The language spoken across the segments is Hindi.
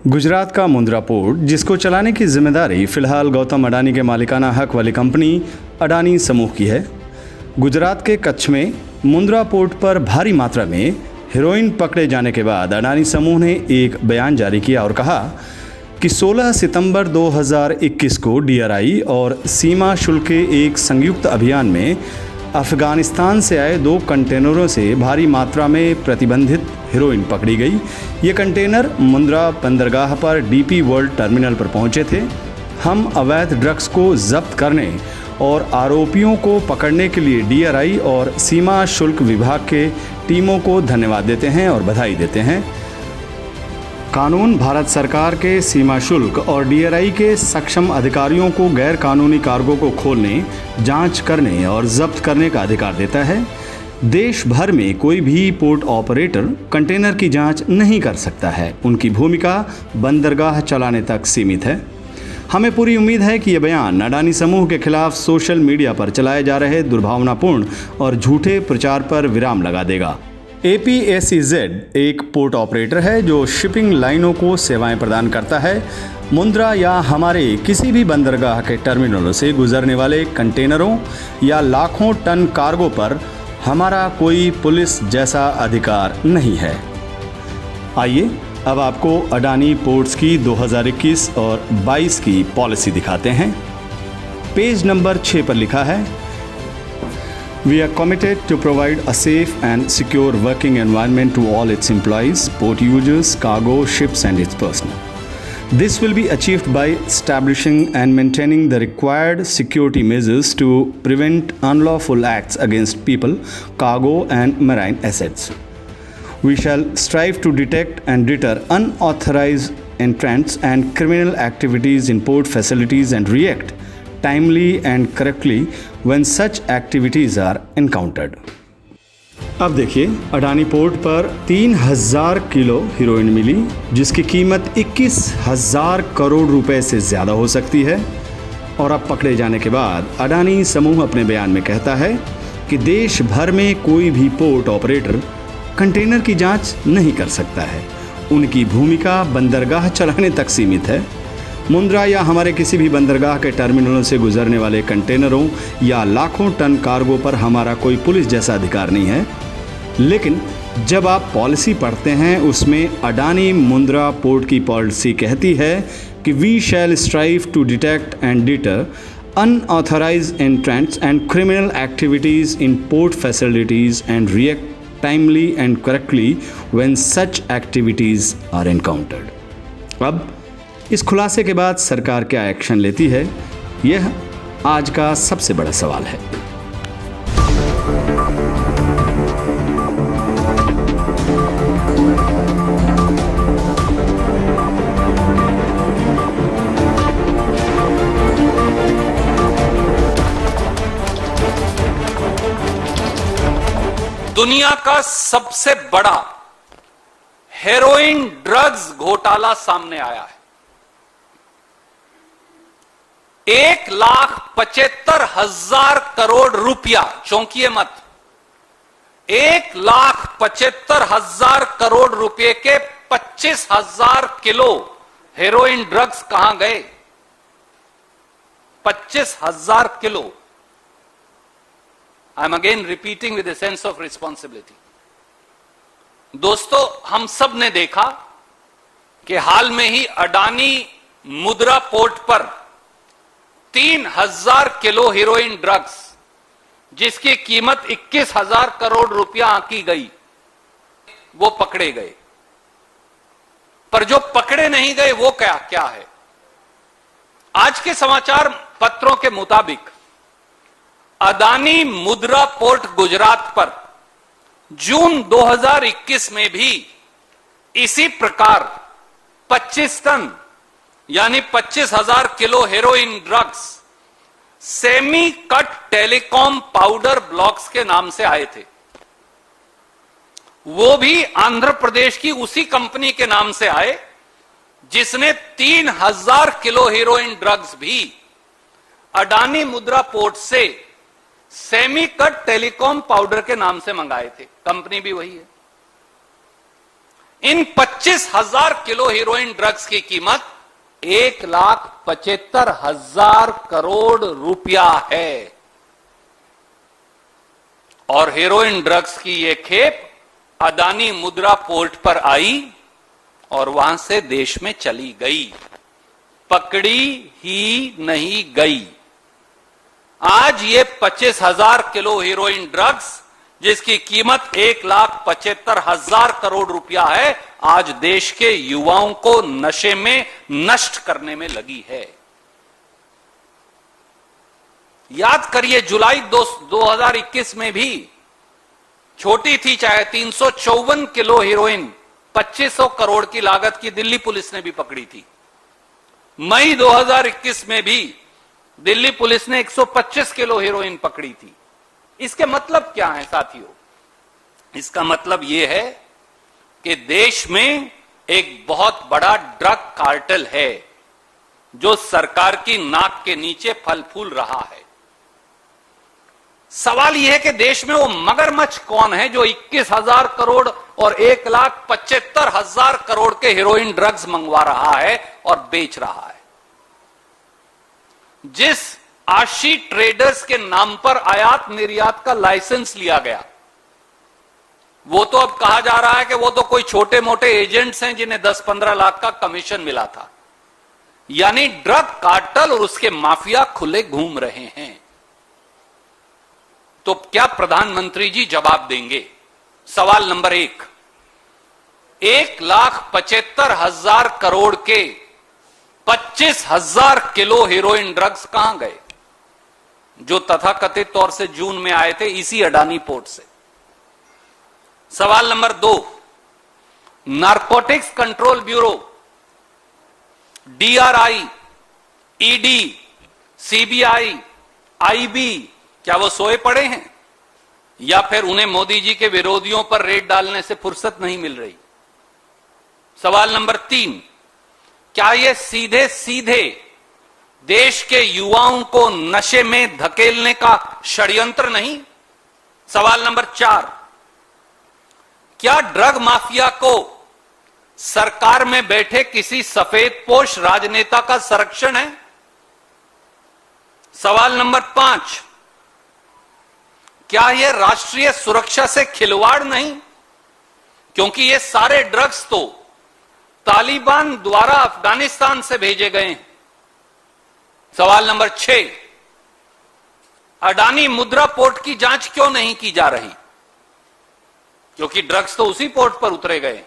गुजरात का मुंद्रा पोर्ट, जिसको चलाने की जिम्मेदारी फिलहाल गौतम अडानी के मालिकाना हक वाली कंपनी अडानी समूह की है। गुजरात के कच्छ में मुंद्रा पोर्ट पर भारी मात्रा में हेरोइन पकड़े जाने के बाद अडानी समूह ने एक बयान जारी किया और कहा कि 16 सितंबर 2021 को डीआरआई और सीमा शुल्क के एक संयुक्त अभियान में अफगानिस्तान से आए 2 कंटेनरों से भारी मात्रा में प्रतिबंधित हेरोइन पकड़ी गई। ये कंटेनर मुंद्रा बंदरगाह पर डीपी वर्ल्ड टर्मिनल पर पहुंचे थे। हम अवैध ड्रग्स को जब्त करने और आरोपियों को पकड़ने के लिए डीआरआई और सीमा शुल्क विभाग के टीमों को धन्यवाद देते हैं और बधाई देते हैं। कानून भारत सरकार के सीमा शुल्क और डीआरआई के सक्षम अधिकारियों को गैर कानूनी कार्गो को खोलने, जांच करने और जब्त करने का अधिकार देता है। देश भर में कोई भी पोर्ट ऑपरेटर कंटेनर की जांच नहीं कर सकता है। उनकी भूमिका बंदरगाह चलाने तक सीमित है। हमें पूरी उम्मीद है कि यह बयान अडानी समूह के खिलाफ सोशल मीडिया पर चलाए जा रहे दुर्भावनापूर्ण और झूठे प्रचार पर विराम लगा देगा। APSEZ एक पोर्ट ऑपरेटर है जो शिपिंग लाइनों को सेवाएं प्रदान करता है। मुंद्रा या हमारे किसी भी बंदरगाह के टर्मिनलों से गुजरने वाले कंटेनरों या लाखों टन कार्गो पर हमारा कोई पुलिस जैसा अधिकार नहीं है। आइए अब आपको अडानी पोर्ट्स की 2021 और 22 की पॉलिसी दिखाते हैं। पेज नंबर 6 पर लिखा है, We are committed to provide a safe and secure working environment to all its employees, port users, cargo, ships and its personnel. This will be achieved by establishing and maintaining the required security measures to prevent unlawful acts against people, cargo and marine assets. We shall strive to detect and deter unauthorized entrants and criminal activities in port facilities and react timely and correctly when such activities are encountered. अब देखिए, अडानी पोर्ट पर 3000 किलो हीरोइन मिली, जिसकी कीमत 21,000 करोड़ रुपए से ज़्यादा हो सकती है। और अब पकड़े जाने के बाद अडानी समूह अपने बयान में कहता है कि देश भर में कोई भी पोर्ट ऑपरेटर कंटेनर की जांच नहीं कर सकता है। उनकी भूमिका बंदरगाह चलाने तक सीमित है। मुंद्रा या हमारे किसी भी बंदरगाह के टर्मिनलों से गुजरने वाले कंटेनरों या लाखों टन कार्गो पर हमारा कोई पुलिस जैसा अधिकार नहीं है। लेकिन जब आप पॉलिसी पढ़ते हैं, उसमें अडानी मुंद्रा पोर्ट की पॉलिसी कहती है कि we shall strive to detect and deter unauthorised entrants and criminal activities in port facilities and react timely and correctly when such activities are encountered. अब इस खुलासे के बाद सरकार क्या एक्शन लेती है, यह आज का सबसे बड़ा सवाल है। दुनिया का सबसे बड़ा हेरोइन ड्रग्स घोटाला सामने आया है। 1,75,000 करोड़ रुपया, चौंकिए मत, 1,75,000 करोड़ रुपए के 25,000 किलो हेरोइन ड्रग्स कहां गए? 25,000 kilo. I am again repeating with a sense of responsibility. दोस्तों, हम सब ने देखा कि हाल में ही अडानी मुंद्रा पोर्ट पर 3,000 किलो हीरोइन ड्रग्स, जिसकी कीमत 21,000 करोड़ रुपया आंकी गई, वो पकड़े गए। पर जो पकड़े नहीं गए वो क्या है? आज के समाचार पत्रों के मुताबिक अडानी मुंद्रा पोर्ट गुजरात पर जून 2021 में भी इसी प्रकार 25 टन यानी 25,000 kilo heroin drugs semi cut telecom powder blocks के नाम से आए थे। वो भी आंध्र प्रदेश की उसी कंपनी के नाम से आए जिसने 3,000 किलो हेरोइन ड्रग्स भी अडानी मुंद्रा पोर्ट से सेमी कट टेलीकॉम पाउडर के नाम से मंगाए थे। कंपनी भी वही है। इन 25,000 किलो हीरोइन ड्रग्स की कीमत 1,75,000 करोड़ रुपया है। और हीरोइन ड्रग्स की यह खेप अडानी मुद्रा पोर्ट पर आई और वहां से देश में चली गई, पकड़ी ही नहीं गई। आज ये 25,000 किलो हीरोइन ड्रग्स जिसकी कीमत 1,75,000 करोड़ रुपया है, आज देश के युवाओं को नशे में नष्ट करने में लगी है। याद करिए जुलाई 2021 में भी छोटी थी चाहे 354 किलो हीरोइन 2500 करोड़ की लागत की दिल्ली पुलिस ने भी पकड़ी थी। मई 2021 में भी दिल्ली पुलिस ने 125 किलो हीरोइन पकड़ी थी। इसके मतलब क्या है साथियों? इसका मतलब यह है कि देश में एक बहुत बड़ा ड्रग कार्टेल है जो सरकार की नाक के नीचे फल फूल रहा है। सवाल यह है कि देश में वो मगरमच्छ कौन है जो 21,000 करोड़ और 1,75,000 करोड़ के हीरोइन ड्रग्स मंगवा रहा है और बेच रहा है। जिस आशी ट्रेडर्स के नाम पर आयात निर्यात का लाइसेंस लिया गया, वो तो अब कहा जा रहा है कि वो तो कोई छोटे मोटे एजेंट्स हैं जिन्हें 10-15 लाख का कमीशन मिला था। यानी ड्रग कार्टेल और उसके माफिया खुले घूम रहे हैं। तो क्या प्रधानमंत्री जी जवाब देंगे? सवाल नंबर 1, 1,75,000 करोड़ के 25,000 किलो हीरोइन ड्रग्स कहां गए जो तथाकथित तौर से जून में आए थे इसी अडानी पोर्ट से? सवाल number 2, narcotics control bureau, DRI, ED, CBI, IB, क्या वो सोए पड़े हैं या फिर उन्हें मोदी जी के विरोधियों पर रेड डालने से फुर्सत नहीं मिल रही? सवाल नंबर 3, क्या ये सीधे सीधे देश के युवाओं को नशे में धकेलने का षड्यंत्र नहीं? सवाल नंबर 4, क्या ड्रग माफिया को सरकार में बैठे किसी सफेदपोश राजनेता का संरक्षण है? सवाल नंबर 5, क्या यह राष्ट्रीय सुरक्षा से खिलवाड़ नहीं? क्योंकि ये सारे ड्रग्स तो तालिबान द्वारा अफगानिस्तान से भेजे गए हैं। सवाल नंबर 6, अडानी मुद्रा पोर्ट की जांच क्यों नहीं की जा रही? क्योंकि ड्रग्स तो उसी पोर्ट पर उतरे गए।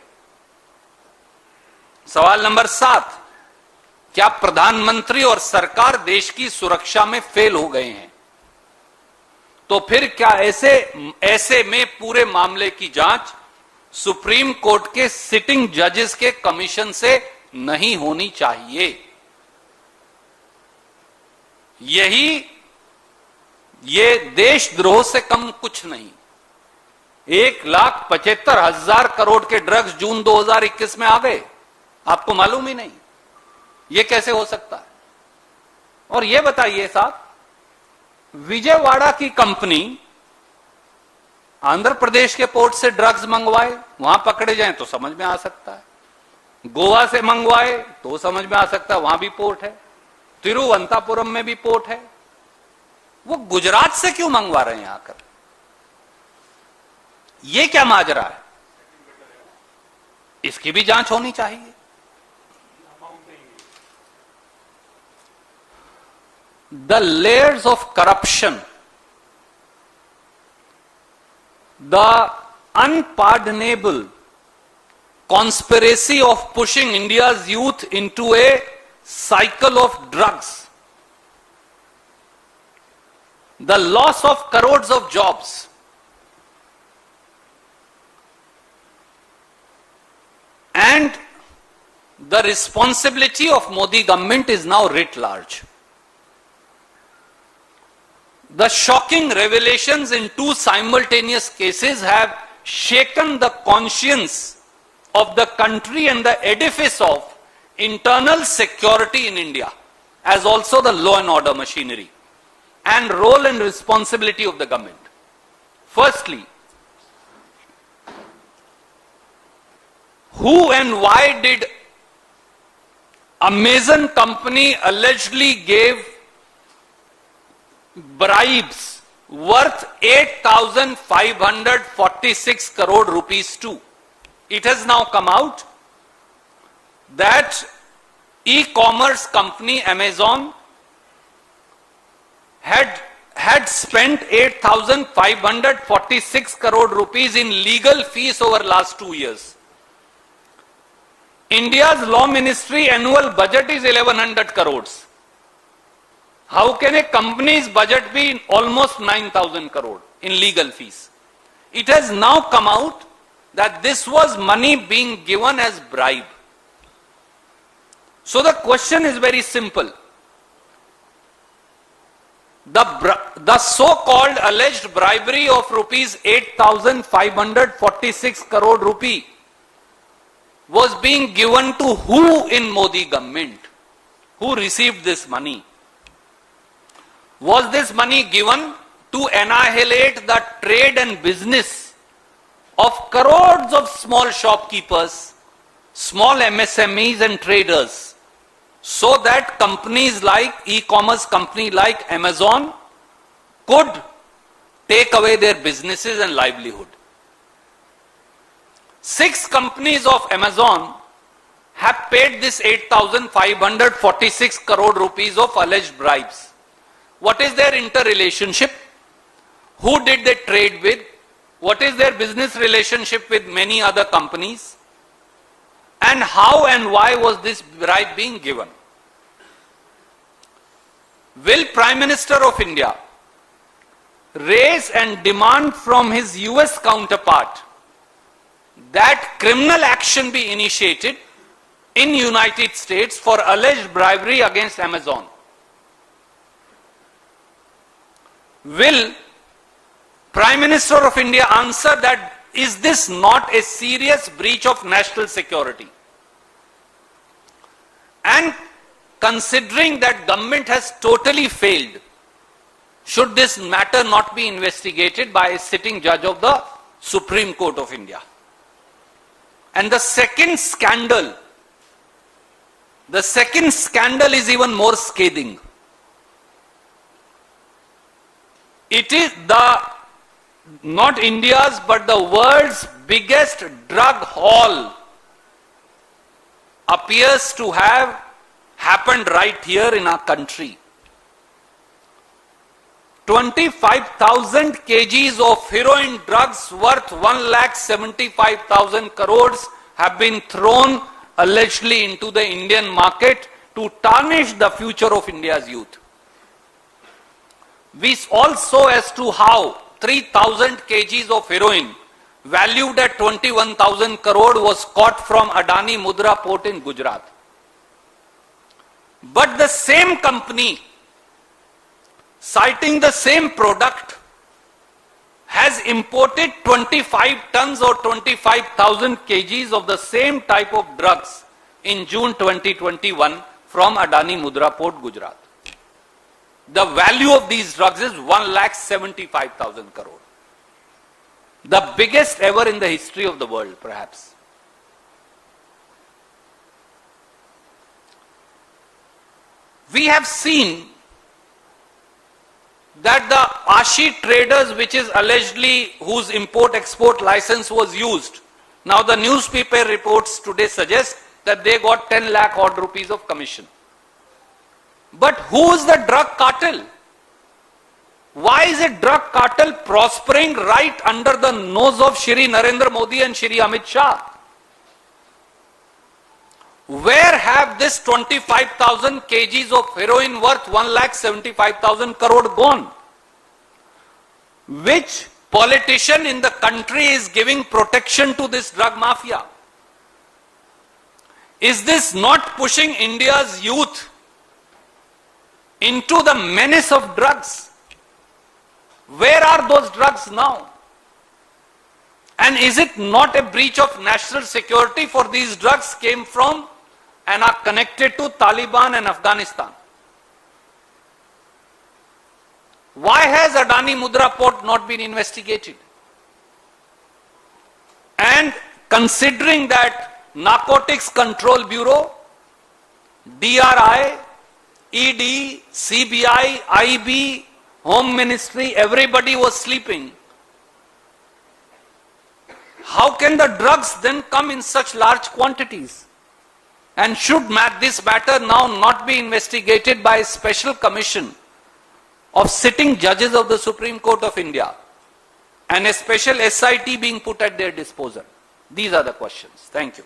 सवाल नंबर 7, क्या प्रधानमंत्री और सरकार देश की सुरक्षा में फेल हो गए हैं? तो फिर क्या ऐसे में पूरे मामले की जांच सुप्रीम कोर्ट के सिटिंग जजेस के कमीशन से नहीं होनी चाहिए? ये देशद्रोह से कम कुछ नहीं। 1,75,000 करोड़ के ड्रग्स जून 2021 में आ गए, आपको मालूम ही नहीं। ये कैसे हो सकता है? और ये बताइए साहब, विजयवाड़ा की कंपनी आंध्र प्रदेश के पोर्ट से ड्रग्स मंगवाए, वहां पकड़े जाएं तो समझ में आ सकता है। गोवा से मंगवाए तो समझ में आ सकता है, वहां भी पोर्ट है। तिरुवनंतपुरम में भी पोर्ट है। वो गुजरात से क्यों मंगवा रहे हैं आकर? ये क्या माजरा है? इसकी भी जांच होनी चाहिए। The layers of corruption, the unpardonable conspiracy of pushing India's youth into a cycle of drugs, the loss of crores of jobs, and the responsibility of Modi government is now writ large. The shocking revelations in two simultaneous cases have shaken the conscience of the country and the edifice of internal security in India, as also the law and order machinery and role and responsibility of the government. Firstly, who and why did Amazon company allegedly gave bribes worth 8,546 crore rupees to? It has now come out that e-commerce company Amazon had spent 8,546 crore rupees in legal fees over last 2 years. India's law ministry annual budget is 1100 crores. How can a company's budget be almost 9,000 crore in legal fees? It has now come out that this was money being given as bribe. So the question is very simple. The so-called alleged bribery of rupees 8,546 crore rupee was being given to who in Modi government? Who received this money? Was this money given to annihilate the trade and business of crores of small shopkeepers, small MSMEs and traders, so that companies like e-commerce company like Amazon could take away their businesses and livelihood? 6 companies of Amazon have paid this 8,546 crore rupees of alleged bribes. What is their interrelationship? Who did they trade with? What is their business relationship with many other companies? And how and why was this bribe being given? Will Prime Minister of India raise and demand from his US counterpart that criminal action be initiated in United States for alleged bribery against Amazon? Will Prime Minister of India answer that is this not a serious breach of national security? And considering that government has totally failed, should this matter not be investigated by a sitting judge of the Supreme Court of India? And the second scandal is even more scathing. It is not India's but the world's biggest drug haul appears to have happened right here in our country. 25,000 kgs of heroin drugs worth 1,75,000 crores have been thrown allegedly into the Indian market to tarnish the future of India's youth. We also as to how 3,000 kgs of heroin valued at 21,000 crore was caught from Adani Mundra port in Gujarat. But the same company, citing the same product, has imported 25 tons or 25,000 kgs of the same type of drugs in June 2021 from Adani Mundra port, Gujarat. The value of these drugs is 1,75,000 crore. The biggest ever in the history of the world, perhaps. We have seen that the Ashi traders, which is allegedly whose import-export license was used, now the newspaper reports today suggest that they got 10 lakh odd rupees of commission. But who is the drug cartel? Why is a drug cartel prospering right under the nose of Shri Narendra Modi and Shri Amit Shah? Where have this 25,000 kgs of heroin worth 1,75,000 crore gone? Which politician in the country is giving protection to this drug mafia? Is this not pushing India's youth into the menace of drugs? Where are those drugs now? And is it not a breach of national security, for these drugs came from and are connected to Taliban and Afghanistan? Why has Adani Mundra port not been investigated? And considering that Narcotics Control Bureau, DRI, ED, CBI, IB, Home Ministry, everybody was sleeping. How can the drugs then come in such large quantities? And should this matter now not be investigated by a special commission of sitting judges of the Supreme Court of India and a special SIT being put at their disposal? These are the questions. Thank you.